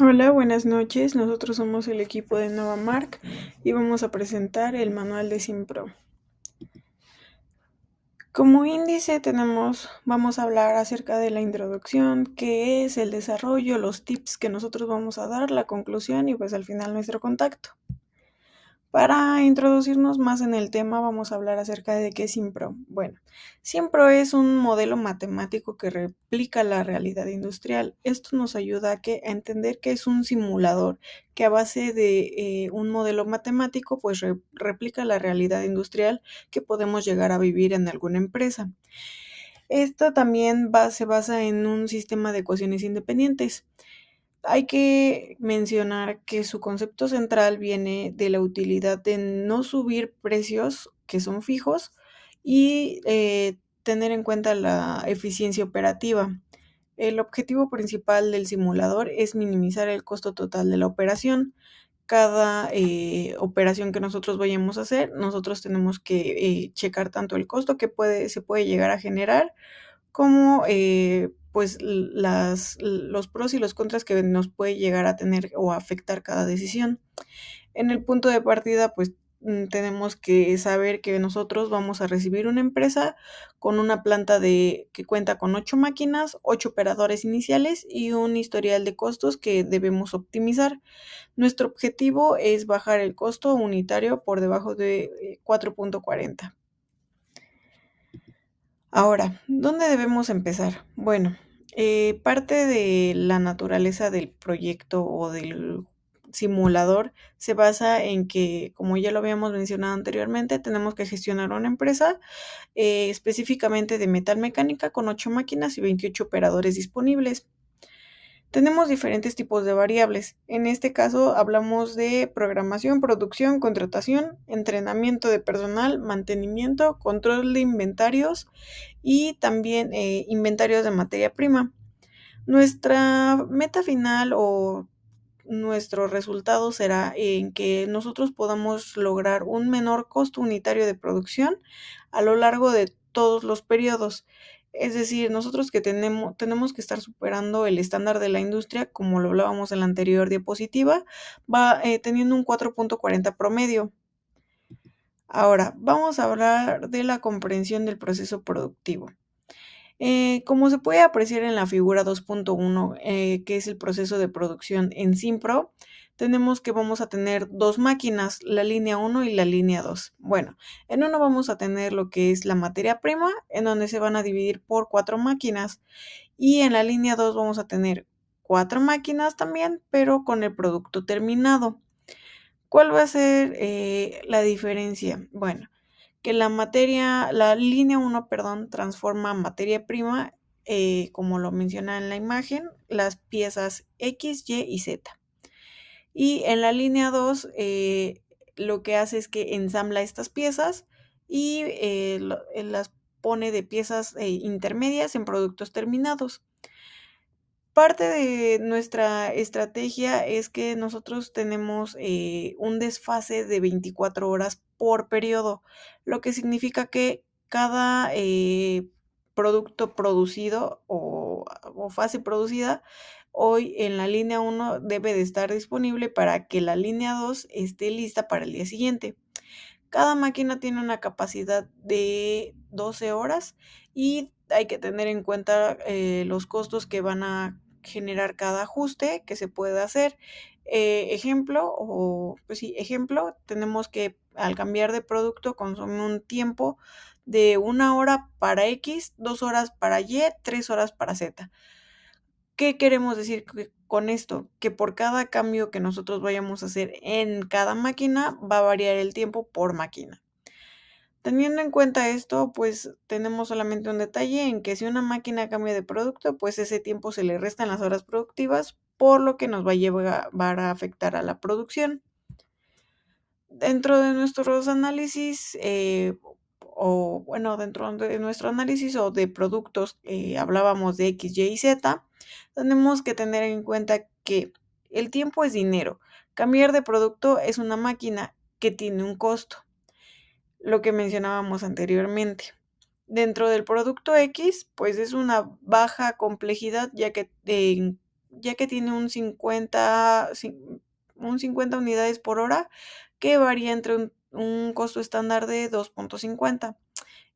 Hola, buenas noches. Nosotros somos el equipo de Novamark y vamos a presentar el manual de Simpro. Como índice vamos a hablar acerca de la introducción, qué es el desarrollo, los tips que nosotros vamos a dar, la conclusión y pues al final nuestro contacto. Para introducirnos más en el tema, vamos a hablar acerca de qué es Simpro. Bueno, Simpro es un modelo matemático que replica la realidad industrial. Esto nos ayuda a entender que es un simulador que a base de un modelo matemático, pues replica la realidad industrial que podemos llegar a vivir en alguna empresa. Esto también se basa en un sistema de ecuaciones independientes. Hay que mencionar que su concepto central viene de la utilidad de no subir precios que son fijos y tener en cuenta la eficiencia operativa. El objetivo principal del simulador es minimizar el costo total de la operación. Cada operación que nosotros vayamos a hacer, nosotros tenemos que checar tanto el costo que se puede llegar a generar como pues los pros y los contras que nos puede llegar a tener o afectar cada decisión. En el punto de partida, pues tenemos que saber que nosotros vamos a recibir una empresa con una planta que cuenta con 8 máquinas, 8 operadores iniciales y un historial de costos que debemos optimizar. Nuestro objetivo es bajar el costo unitario por debajo de 4.40. Ahora, ¿dónde debemos empezar? Bueno, parte de la naturaleza del proyecto o del simulador se basa en que, como ya lo habíamos mencionado anteriormente, tenemos que gestionar una empresa específicamente de metal mecánica con 8 máquinas y 28 operadores disponibles. Tenemos diferentes tipos de variables. En este caso hablamos de programación, producción, contratación, entrenamiento de personal, mantenimiento, control de inventarios y también inventarios de materia prima. Nuestra meta final o nuestro resultado será en que nosotros podamos lograr un menor costo unitario de producción a lo largo de todos los periodos. Es decir, nosotros que tenemos que estar superando el estándar de la industria, como lo hablábamos en la anterior diapositiva, va teniendo un 4.40 promedio. Ahora, vamos a hablar de la comprensión del proceso productivo. Como se puede apreciar en la figura 2.1, que es el proceso de producción en Simpro, tenemos que vamos a tener dos máquinas, la línea 1 y la línea 2. Bueno, en uno vamos a tener lo que es la materia prima, en donde se van a dividir por 4 máquinas, y en la línea 2 vamos a tener 4 máquinas también, pero con el producto terminado. ¿Cuál va a ser la diferencia? Bueno, que la línea 1, perdón, transforma materia prima, como lo menciona en la imagen, las piezas X, Y y Z. Y en la línea 2, lo que hace es que ensambla estas piezas y las pone de piezas intermedias en productos terminados. Parte de nuestra estrategia es que nosotros tenemos un desfase de 24 horas por periodo, lo que significa que cada producto producido o fase producida hoy en la línea 1 debe de estar disponible para que la línea 2 esté lista para el día siguiente. Cada máquina tiene una capacidad de 12 horas y hay que tener en cuenta los costos que van a generar cada ajuste que se puede hacer. Ejemplo, tenemos que al cambiar de producto consume un tiempo de 1 hora para X, 2 horas para Y, 3 horas para Z. ¿Qué queremos decir con esto? Que por cada cambio que nosotros vayamos a hacer en cada máquina va a variar el tiempo por máquina. Teniendo en cuenta esto, pues tenemos solamente un detalle en que si una máquina cambia de producto, pues ese tiempo se le restan las horas productivas, por lo que nos va a llevar a afectar a la producción. Dentro de nuestros análisis, dentro de nuestro análisis o de productos, hablábamos de X, Y y Z, tenemos que tener en cuenta que el tiempo es dinero. Cambiar de producto es una máquina que tiene un costo, lo que mencionábamos anteriormente. Dentro del producto X, pues es una baja complejidad, ya que ya que tiene un 50 unidades por hora, que varía entre un costo estándar de 2.50.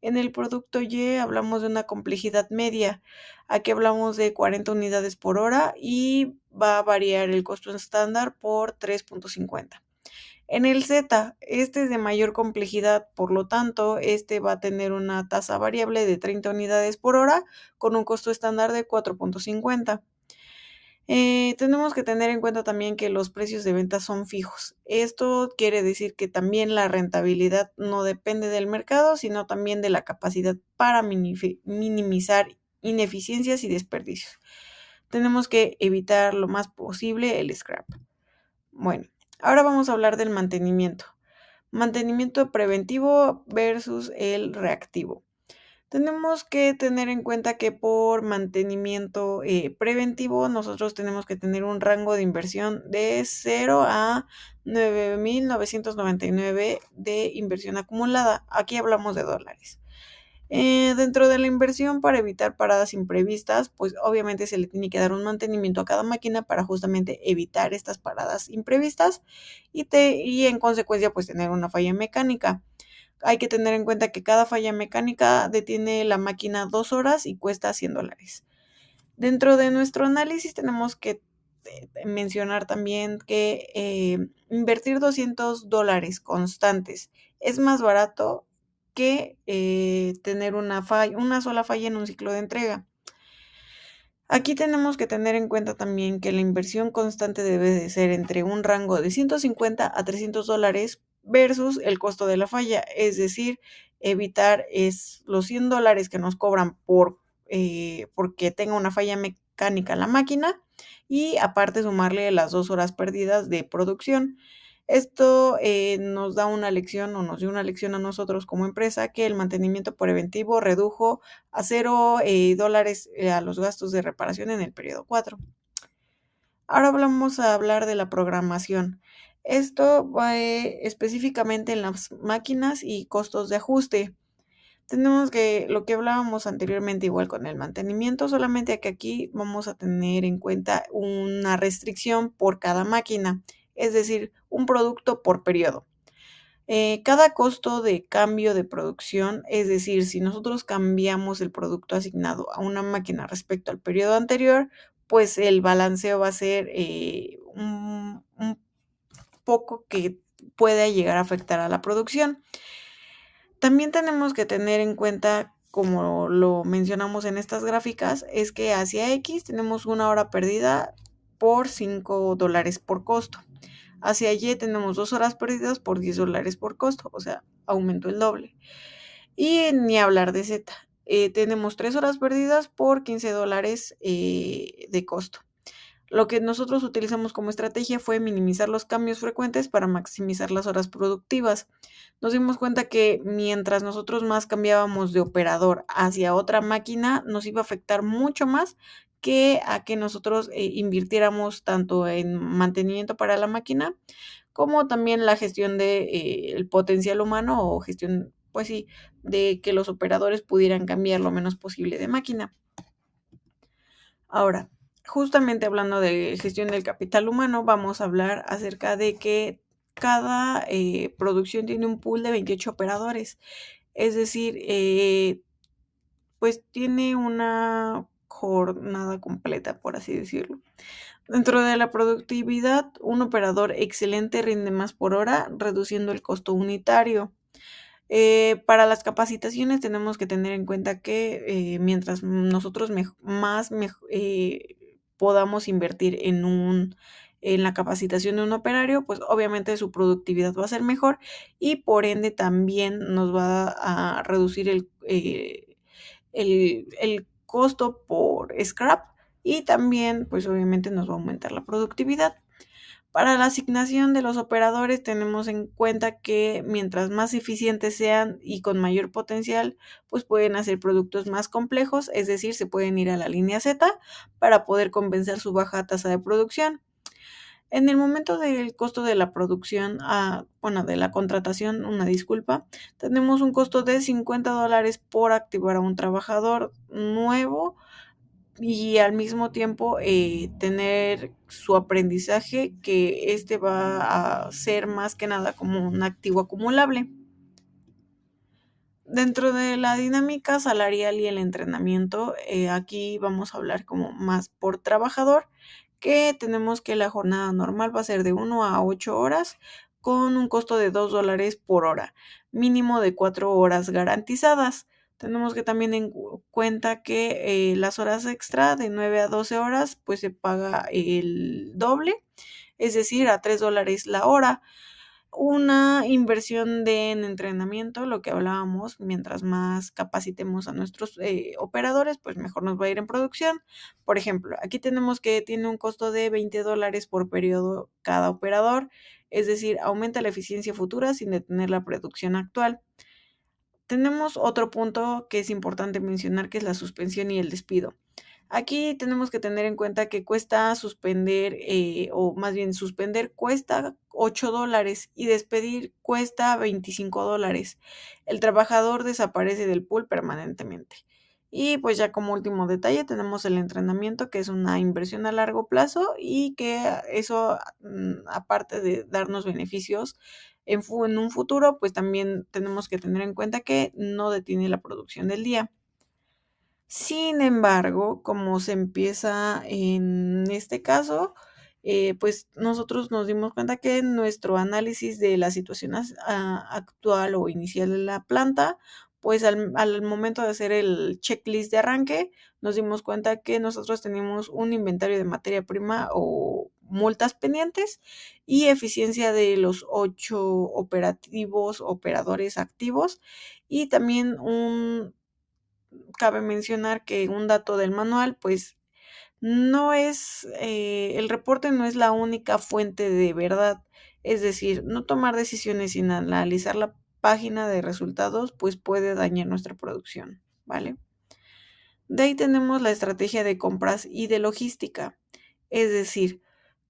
En el producto Y hablamos de una complejidad media. Aquí hablamos de 40 unidades por hora y va a variar el costo estándar por 3.50. En el Z, este es de mayor complejidad, por lo tanto, este va a tener una tasa variable de 30 unidades por hora con un costo estándar de 4.50. Tenemos que tener en cuenta también que los precios de venta son fijos. Esto quiere decir que también la rentabilidad no depende del mercado, sino también de la capacidad para minimizar ineficiencias y desperdicios. Tenemos que evitar lo más posible el scrap. Bueno, ahora vamos a hablar del mantenimiento. Mantenimiento preventivo versus el reactivo. Tenemos que tener en cuenta que por mantenimiento preventivo nosotros tenemos que tener un rango de inversión de 0 a 9.999 de inversión acumulada. Aquí hablamos de dólares. Dentro de la inversión para evitar paradas imprevistas, pues obviamente se le tiene que dar un mantenimiento a cada máquina para justamente evitar estas paradas imprevistas y en consecuencia pues tener una falla mecánica. Hay que tener en cuenta que cada falla mecánica detiene la máquina 2 horas y cuesta $100. Dentro de nuestro análisis tenemos que mencionar también que invertir $200 constantes es más barato que tener una sola falla en un ciclo de entrega. Aquí tenemos que tener en cuenta también que la inversión constante debe de ser entre un rango de $150 a $300 versus el costo de la falla, es decir, evitar los $100 que nos cobran porque tenga una falla mecánica en la máquina y aparte sumarle las 2 horas perdidas de producción. Esto nos da una lección o nos dio una lección a nosotros como empresa que el mantenimiento preventivo redujo a $0 a los gastos de reparación en el periodo 4. Ahora vamos a hablar de la programación. Esto va específicamente en las máquinas y costos de ajuste. Tenemos que lo que hablábamos anteriormente igual con el mantenimiento, solamente que aquí vamos a tener en cuenta una restricción por cada máquina, es decir, un producto por periodo. Cada costo de cambio de producción, es decir, si nosotros cambiamos el producto asignado a una máquina respecto al periodo anterior, pues el balanceo va a ser un poco que pueda llegar a afectar a la producción. También tenemos que tener en cuenta, como lo mencionamos en estas gráficas, es que hacia X tenemos una hora perdida por $5 por costo. Hacia Y tenemos 2 horas perdidas por $10 por costo, o sea, aumentó el doble. Y ni hablar de Z. Tenemos 3 horas perdidas por $15 de costo. Lo que nosotros utilizamos como estrategia fue minimizar los cambios frecuentes para maximizar las horas productivas. Nos dimos cuenta que mientras nosotros más cambiábamos de operador hacia otra máquina, nos iba a afectar mucho más que a que nosotros invirtiéramos tanto en mantenimiento para la máquina como también la gestión de el potencial humano o gestión, pues sí, de que los operadores pudieran cambiar lo menos posible de máquina. Ahora, justamente hablando de gestión del capital humano, vamos a hablar acerca de que cada producción tiene un pool de 28 operadores. Es decir, pues tiene una jornada completa, por así decirlo. Dentro de la productividad, un operador excelente rinde más por hora, reduciendo el costo unitario. Para las capacitaciones tenemos que tener en cuenta que mientras nosotros podamos invertir en la capacitación de un operario, pues obviamente su productividad va a ser mejor y por ende también nos va a reducir el costo por scrap y también pues obviamente nos va a aumentar la productividad. Para la asignación de los operadores tenemos en cuenta que mientras más eficientes sean y con mayor potencial, pues pueden hacer productos más complejos, es decir, se pueden ir a la línea Z para poder compensar su baja tasa de producción. En el momento del costo de la producción, de la contratación, una disculpa, tenemos un costo de $50 por activar a un trabajador nuevo y al mismo tiempo tener su aprendizaje, que este va a ser más que nada como un activo acumulable. Dentro de la dinámica salarial y el entrenamiento, aquí vamos a hablar como más por trabajador, que tenemos que la jornada normal va a ser de 1 a 8 horas con un costo de $2 por hora, mínimo de 4 horas garantizadas. Tenemos que también en cuenta que las horas extra de 9 a 12 horas pues se paga el doble, es decir, a $3 la hora. Una inversión en entrenamiento, lo que hablábamos, mientras más capacitemos a nuestros operadores, pues mejor nos va a ir en producción. Por ejemplo, aquí tenemos que tiene un costo de $20 por periodo cada operador, es decir, aumenta la eficiencia futura sin detener la producción actual. Tenemos otro punto que es importante mencionar, que es la suspensión y el despido. Aquí tenemos que tener en cuenta que cuesta suspender, o más bien suspender cuesta $8 y despedir cuesta $25. El trabajador desaparece del pool permanentemente. Y pues ya como último detalle tenemos el entrenamiento, que es una inversión a largo plazo y que eso, aparte de darnos beneficios en un futuro, pues también tenemos que tener en cuenta que no detiene la producción del día. Sin embargo, como se empieza en este caso, pues nosotros nos dimos cuenta que nuestro análisis de la situación actual o inicial de la planta, pues al momento de hacer el checklist de arranque, nos dimos cuenta que nosotros teníamos un inventario de materia prima o multas pendientes y eficiencia de los 8 operadores activos, y también cabe mencionar que un dato del manual, pues no es, el reporte no es la única fuente de verdad. Es decir, no tomar decisiones sin analizar la página de resultados, pues puede dañar nuestra producción, ¿vale? De ahí tenemos la estrategia de compras y de logística. Es decir,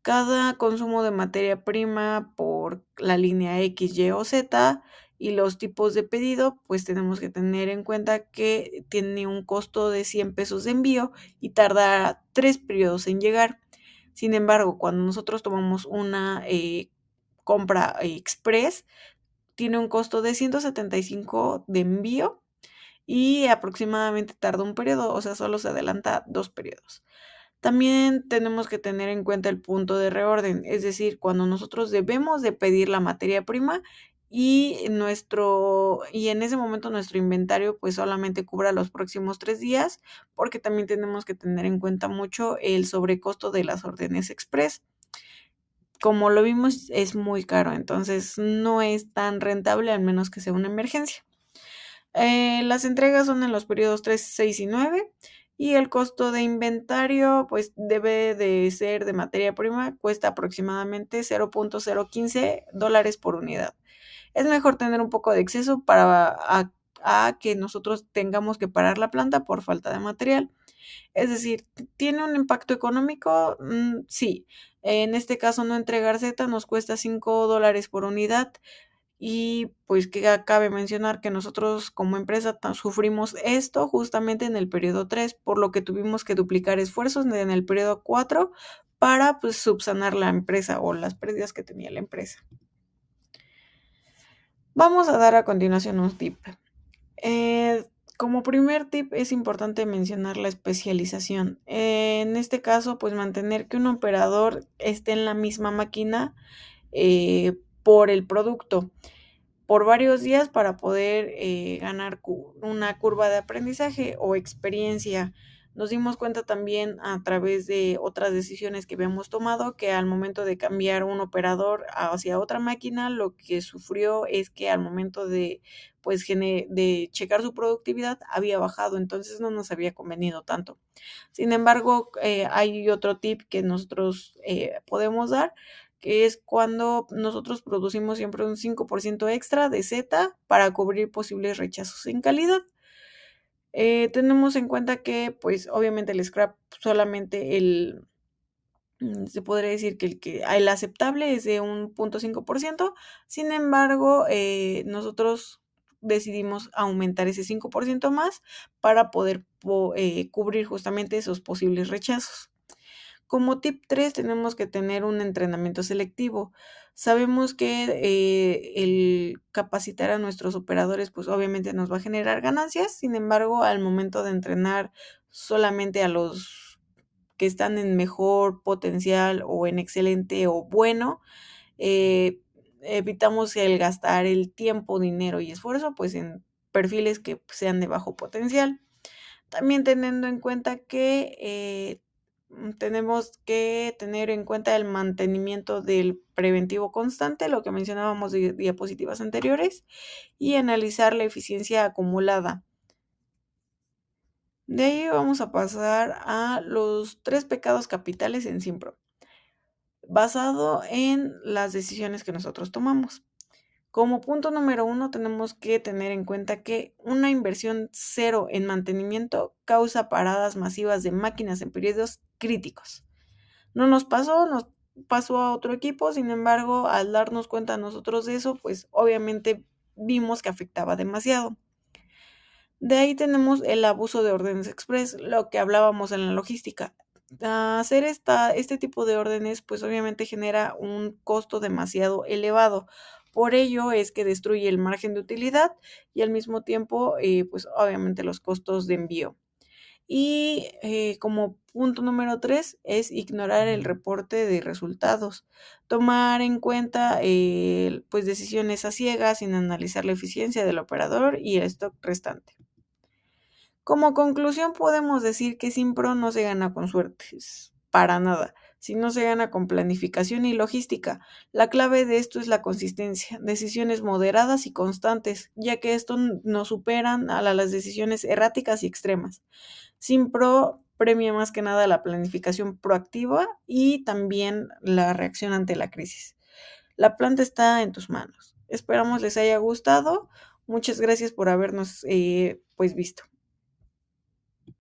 cada consumo de materia prima por la línea X, Y o Z y los tipos de pedido, pues tenemos que tener en cuenta que tiene un costo de 100 pesos de envío y tarda 3 periodos en llegar. Sin embargo, cuando nosotros tomamos una compra express, tiene un costo de 175 de envío y aproximadamente tarda un periodo, o sea, solo se adelanta 2 periodos. También tenemos que tener en cuenta el punto de reorden, es decir, cuando nosotros debemos de pedir la materia prima y en ese momento nuestro inventario pues solamente cubra los próximos 3 días, porque también tenemos que tener en cuenta mucho el sobrecosto de las órdenes express. Como lo vimos, es muy caro, entonces no es tan rentable, al menos que sea una emergencia. Las entregas son en los periodos 3, 6 y 9, y el costo de inventario pues debe de ser de materia prima, cuesta aproximadamente $0.015 por unidad. Es mejor tener un poco de exceso a que nosotros tengamos que parar la planta por falta de material. Es decir, ¿tiene un impacto económico? Sí. En este caso, no entregar Z nos cuesta $5 por unidad. Y pues que cabe mencionar que nosotros como empresa sufrimos esto justamente en el periodo 3, por lo que tuvimos que duplicar esfuerzos en el periodo 4 para pues subsanar la empresa o las pérdidas que tenía la empresa. Vamos a dar a continuación un tip. Eh, Como primer tip es importante mencionar la especialización. En este caso, pues mantener que un operador esté en la misma máquina por el producto por varios días para poder ganar una curva de aprendizaje o experiencia. Nos dimos cuenta también a través de otras decisiones que habíamos tomado que al momento de cambiar un operador hacia otra máquina, lo que sufrió es que al momento de pues de checar su productividad había bajado, entonces no nos había convenido tanto. Sin embargo, hay otro tip que nosotros podemos dar, que es cuando nosotros producimos siempre un 5% extra de Z para cubrir posibles rechazos en calidad. Tenemos en cuenta que, pues, obviamente el scrap solamente se podría decir que el aceptable es de un 0.5%. Sin embargo, nosotros decidimos aumentar ese 5% más para poder cubrir justamente esos posibles rechazos. Como tip 3 tenemos que tener un entrenamiento selectivo. Sabemos que, el capacitar a nuestros operadores, pues, obviamente nos va a generar ganancias, sin embargo, al momento de entrenar solamente a los que están en mejor potencial o en excelente o bueno, eh, evitamos el gastar el tiempo, dinero y esfuerzo, pues, en perfiles que sean de bajo potencial. También teniendo en cuenta que, tenemos que tener en cuenta el mantenimiento del preventivo constante, lo que mencionábamos de diapositivas anteriores, y analizar la eficiencia acumulada. De ahí vamos a pasar a los 3 pecados capitales en Simpro, basado en las decisiones que nosotros tomamos. Como punto número 1, tenemos que tener en cuenta que una inversión cero en mantenimiento causa paradas masivas de máquinas en periodos críticos. No nos pasó, nos pasó a otro equipo, sin embargo, al darnos cuenta nosotros de eso, pues obviamente vimos que afectaba demasiado. De ahí tenemos el abuso de órdenes express, lo que hablábamos en la logística. Hacer este tipo de órdenes, pues obviamente genera un costo demasiado elevado. Por ello es que destruye el margen de utilidad y al mismo tiempo, pues obviamente los costos de envío. Y como punto número 3 es ignorar el reporte de resultados. Tomar en cuenta pues decisiones a ciegas sin analizar la eficiencia del operador y el stock restante. Como conclusión, podemos decir que Simpro no se gana con suertes, para nada, sino se gana con planificación y logística. La clave de esto es la consistencia, decisiones moderadas y constantes, ya que esto nos superan a las decisiones erráticas y extremas. Simpro premia más que nada la planificación proactiva y también la reacción ante la crisis. La planta está en tus manos. Esperamos les haya gustado. Muchas gracias por habernos pues visto.